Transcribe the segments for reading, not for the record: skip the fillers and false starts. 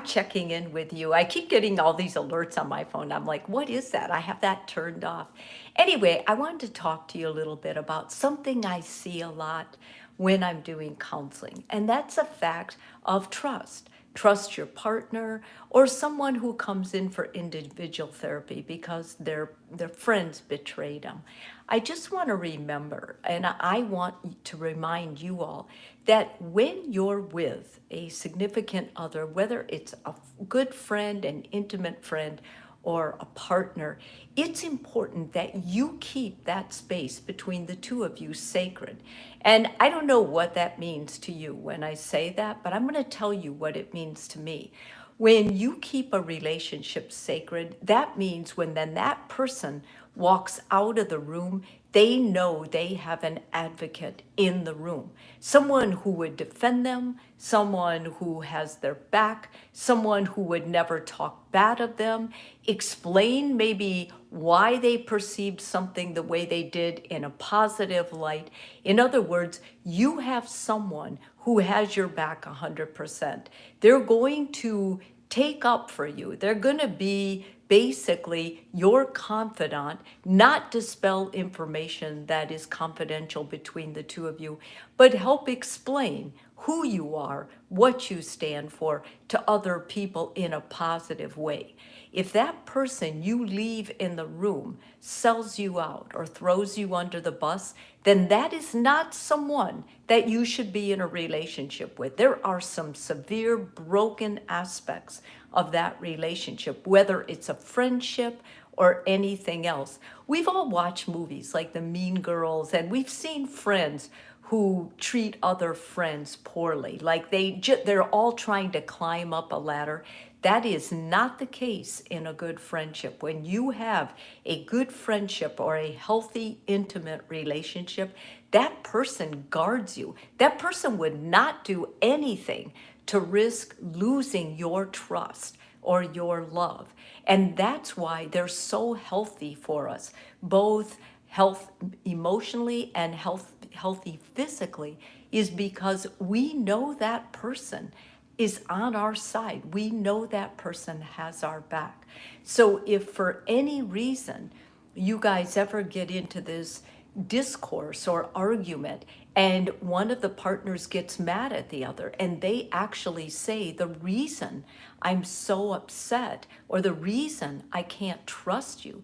checking in with you. I keep getting all these alerts on my phone. I'm like, what is that? I have that turned off. Anyway, I wanted to talk to you a little bit about something I see a lot when I'm doing counseling, and that's a fact of trust. Trust your partner or someone who comes in for individual therapy because their friends betrayed them. I just want to remember, and I want to remind you all that when you're with a significant other, whether it's a good friend, an intimate friend, or a partner, it's important that you keep that space between the two of you sacred. And I don't know what that means to you when I say that, but I'm going to tell you what it means to me. When you keep a relationship sacred, that means when then that person walks out of the room, they know they have an advocate in the room, someone who would defend them, someone who has their back, someone who would never talk bad of them, explain maybe why they perceived something the way they did in a positive light. In other words, you have someone who has your back 100%. They're going to take up for you. They're going to be basically your confidant, not dispel information that is confidential between the two of you, but help explain who you are, what you stand for to other people in a positive way. If that person you leave in the room sells you out or throws you under the bus, then that is not someone that you should be in a relationship with. There are some severe broken aspects of that relationship, whether it's a friendship or anything else. We've all watched movies like The Mean Girls, and we've seen friends who treat other friends poorly, like they're all trying to climb up a ladder. That is not the case in a good friendship. When you have a good friendship or a healthy, intimate relationship, that person guards you. That person would not do anything to risk losing your trust or your love. And that's why they're so healthy for us, both health emotionally and healthy physically, is because we know that person is on our side. We know that person has our back. So if for any reason you guys ever get into this discourse or argument and one of the partners gets mad at the other and they actually say, the reason I'm so upset or the reason I can't trust you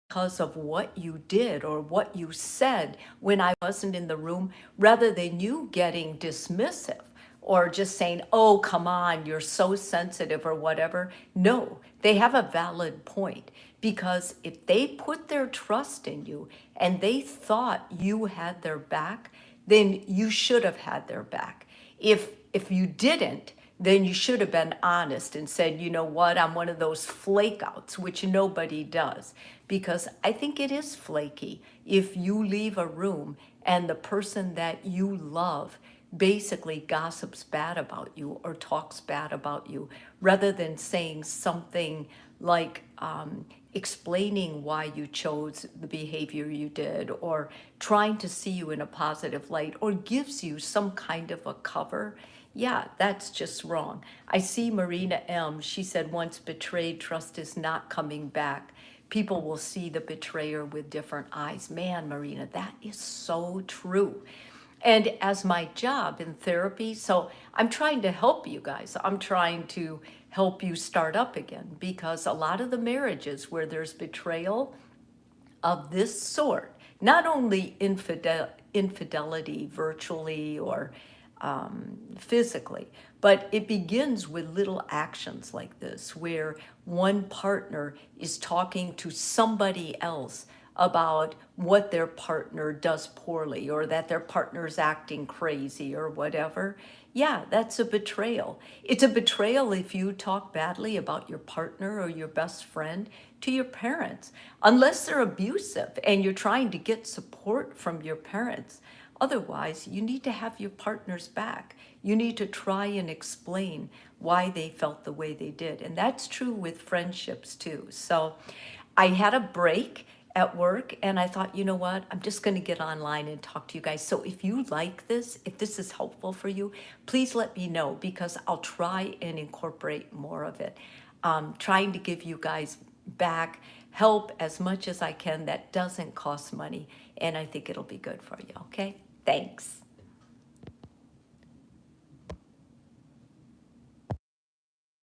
because of what you did or what you said when I wasn't in the room, rather than you getting dismissive or just saying, oh, come on, you're so sensitive or whatever. No, they have a valid point, because if they put their trust in you and they thought you had their back, then you should have had their back. If you didn't, then you should have been honest and said, you know what, I'm one of those flake outs, which nobody does. Because I think it is flaky if you leave a room and the person that you love basically gossips bad about you or talks bad about you, rather than saying something like explaining why you chose the behavior you did, or trying to see you in a positive light, or gives you some kind of a cover. Yeah, that's just wrong. I see Marina M. She said, once betrayed, trust is not coming back. People will see the betrayer with different eyes. Man, Marina, that is so true. And as my job in therapy, so I'm trying to help you guys. I'm trying to help you start up again, because a lot of the marriages where there's betrayal of this sort, not only infidelity virtually or physically, but it begins with little actions like this, where one partner is talking to somebody else about what their partner does poorly, or that their partner's acting crazy or whatever. Yeah, that's a betrayal. It's a betrayal if you talk badly about your partner or your best friend to your parents, unless they're abusive and you're trying to get support from your parents. Otherwise, you need to have your partner's back. You need to try and explain why they felt the way they did. And that's true with friendships too. So I had a break, at work, and I thought, you know what, I'm just going to get online and talk to you guys. So if you like this, if this is helpful for you, please let me know, because I'll try and incorporate more of it. Trying to give you guys back help as much as I can that doesn't cost money, and I think it'll be good for you. Okay, thanks.